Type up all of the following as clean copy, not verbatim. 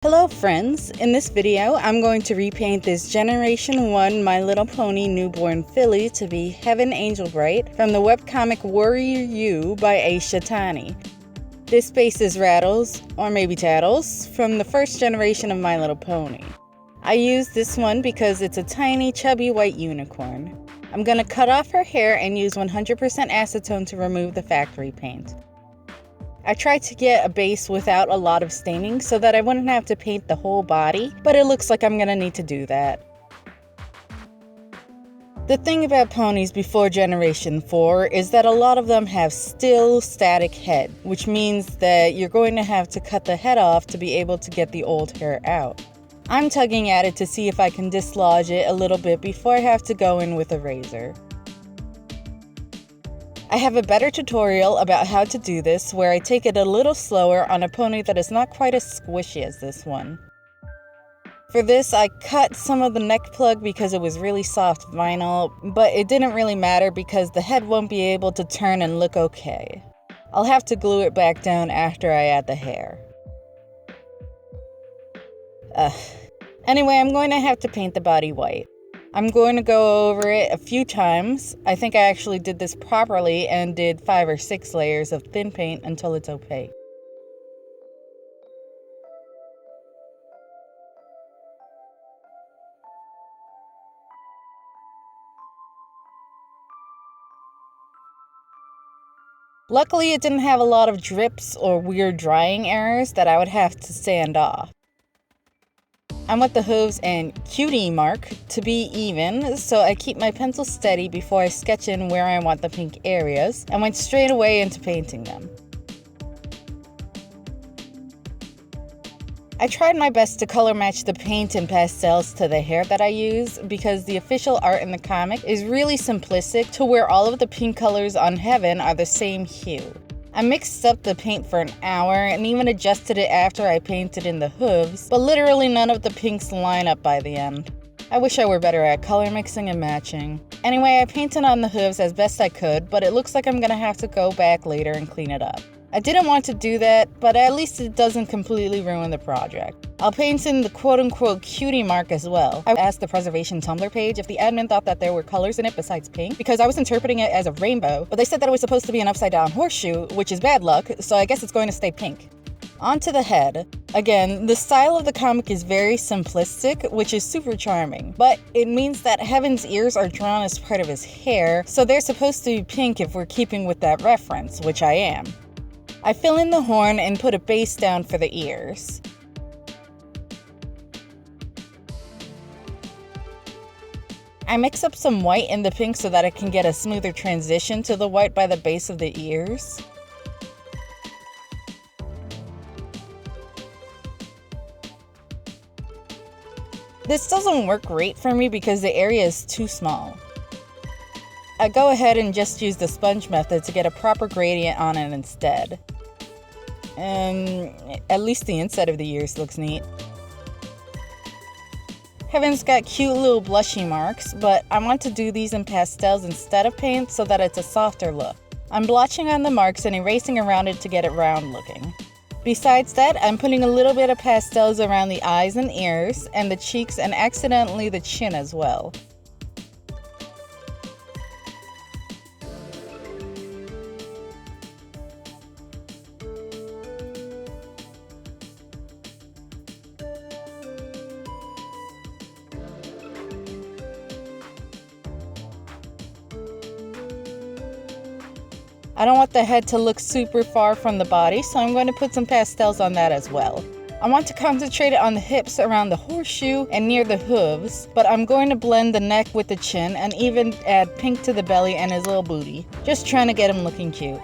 Hello friends, in this video I'm going to repaint this Generation 1 My Little Pony newborn filly to be Heaven Angelbright from the webcomic Warrior You by Aisha Thani. This base is Rattles, or maybe Tattles, from the first generation of My Little Pony. I used this one because it's a tiny chubby white unicorn. I'm going to cut off her hair and use 100% acetone to remove the factory paint. I tried to get a base without a lot of staining so that I wouldn't have to paint the whole body, but it looks like I'm gonna need to do that. The thing about ponies before Generation 4 is that a lot of them have still static head, which means that you're going to have to cut the head off to be able to get the old hair out. I'm tugging at it to see if I can dislodge it a little bit before I have to go in with a razor. I have a better tutorial about how to do this where I take it a little slower on a pony that is not quite as squishy as this one. For this, I cut some of the neck plug because it was really soft vinyl, but it didn't really matter because the head won't be able to turn and look okay. I'll have to glue it back down after I add the hair. Anyway, I'm going to have to paint the body white. I'm going to go over it a few times. I think I actually did this properly and did 5 or 6 layers of thin paint until it's opaque. Luckily, it didn't have a lot of drips or weird drying errors that I would have to sand off. I want the hooves and cutie mark to be even, so I keep my pencil steady before I sketch in where I want the pink areas, and went straight away into painting them. I tried my best to color match the paint and pastels to the hair that I use, because the official art in the comic is really simplistic to where all of the pink colors on Heaven are the same hue. I mixed up the paint for an hour and even adjusted it after I painted in the hooves, but literally none of the pinks line up by the end. I wish I were better at color mixing and matching. Anyway, I painted on the hooves as best I could, but it looks like I'm gonna have to go back later and clean it up. I didn't want to do that, but at least it doesn't completely ruin the project. I'll paint in the quote-unquote cutie mark as well. I asked the preservation Tumblr page if the admin thought that there were colors in it besides pink, because I was interpreting it as a rainbow, but they said that it was supposed to be an upside-down horseshoe, which is bad luck, so I guess it's going to stay pink. On to the head. Again, the style of the comic is very simplistic, which is super charming, but it means that Heaven's ears are drawn as part of his hair, so they're supposed to be pink if we're keeping with that reference, which I am. I fill in the horn and put a base down for the ears. I mix up some white in the pink so that I can get a smoother transition to the white by the base of the ears. This doesn't work great for me because the area is too small. I go ahead and just use the sponge method to get a proper gradient on it instead. At least the inside of the ears looks neat. Heaven's got cute little blushy marks, but I want to do these in pastels instead of paint so that it's a softer look. I'm blotching on the marks and erasing around it to get it round looking. Besides that, I'm putting a little bit of pastels around the eyes and ears, and the cheeks, and accidentally the chin as well. I don't want the head to look super far from the body, so I'm going to put some pastels on that as well. I want to concentrate it on the hips around the horseshoe and near the hooves, but I'm going to blend the neck with the chin and even add pink to the belly and his little booty, just trying to get him looking cute.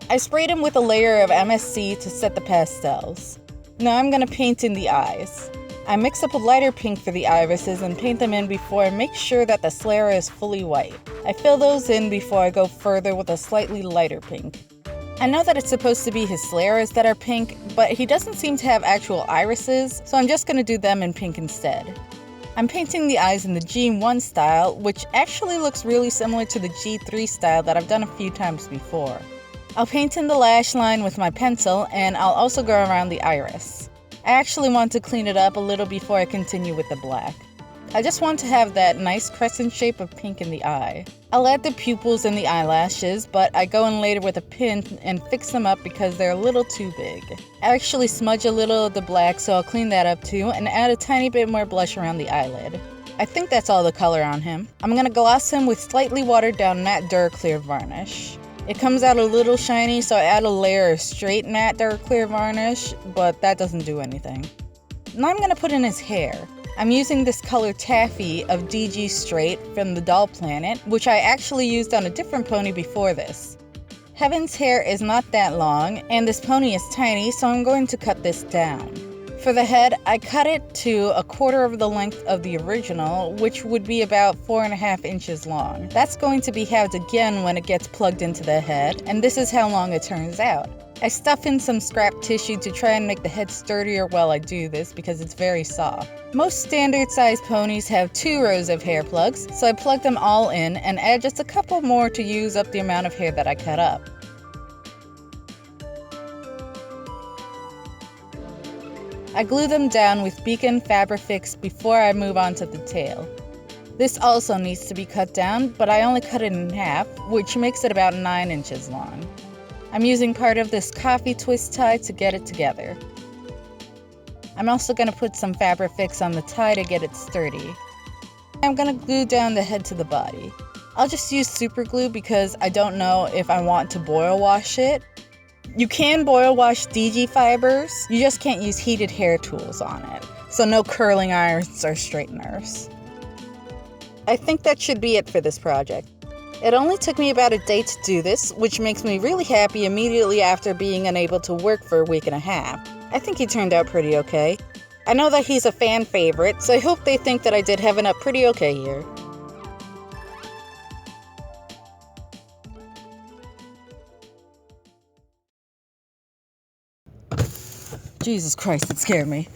I sprayed him with a layer of MSC to set the pastels. Now I'm going to paint in the eyes. I mix up a lighter pink for the irises and paint them in before I make sure that the sclera is fully white. I fill those in before I go further with a slightly lighter pink. I know that it's supposed to be his scleras that are pink, but he doesn't seem to have actual irises, so I'm just going to do them in pink instead. I'm painting the eyes in the G1 style, which actually looks really similar to the G3 style that I've done a few times before. I'll paint in the lash line with my pencil, and I'll also go around the iris. I actually want to clean it up a little before I continue with the black. I just want to have that nice crescent shape of pink in the eye. I'll add the pupils and the eyelashes, but I go in later with a pin and fix them up because they're a little too big. I actually smudge a little of the black, so I'll clean that up too and add a tiny bit more blush around the eyelid. I think that's all the color on him. I'm going to gloss him with slightly watered down matte Duraclear varnish. It comes out a little shiny, so I add a layer of straight matte Duraclear varnish, but that doesn't do anything. Now I'm going to put in his hair. I'm using this color Taffy of DG Straight from the Doll Planet, which I actually used on a different pony before this. Heaven's hair is not that long, and this pony is tiny, so I'm going to cut this down. For the head, I cut it to 1/4 of the length of the original, which would be about 4.5 inches long. That's going to be halved again when it gets plugged into the head, and this is how long it turns out. I stuff in some scrap tissue to try and make the head sturdier while I do this because it's very soft. Most standard sized ponies have 2 rows of hair plugs, so I plug them all in and add just a couple more to use up the amount of hair that I cut up. I glue them down with Beacon Fabrifix before I move on to the tail. This also needs to be cut down, but I only cut it in half, which makes it about 9 inches long. I'm using part of this coffee twist tie to get it together. I'm also going to put some Fabrifix on the tie to get it sturdy. I'm going to glue down the head to the body. I'll just use super glue because I don't know if I want to boil wash it. You can boil wash DG fibers, you just can't use heated hair tools on it. So no curling irons or straighteners. I think that should be it for this project. It only took me about a day to do this, which makes me really happy immediately after being unable to work for a week and a half. I think he turned out pretty okay. I know that he's a fan favorite, so I hope they think that I did Heaven up pretty okay here. Jesus Christ, it scared me.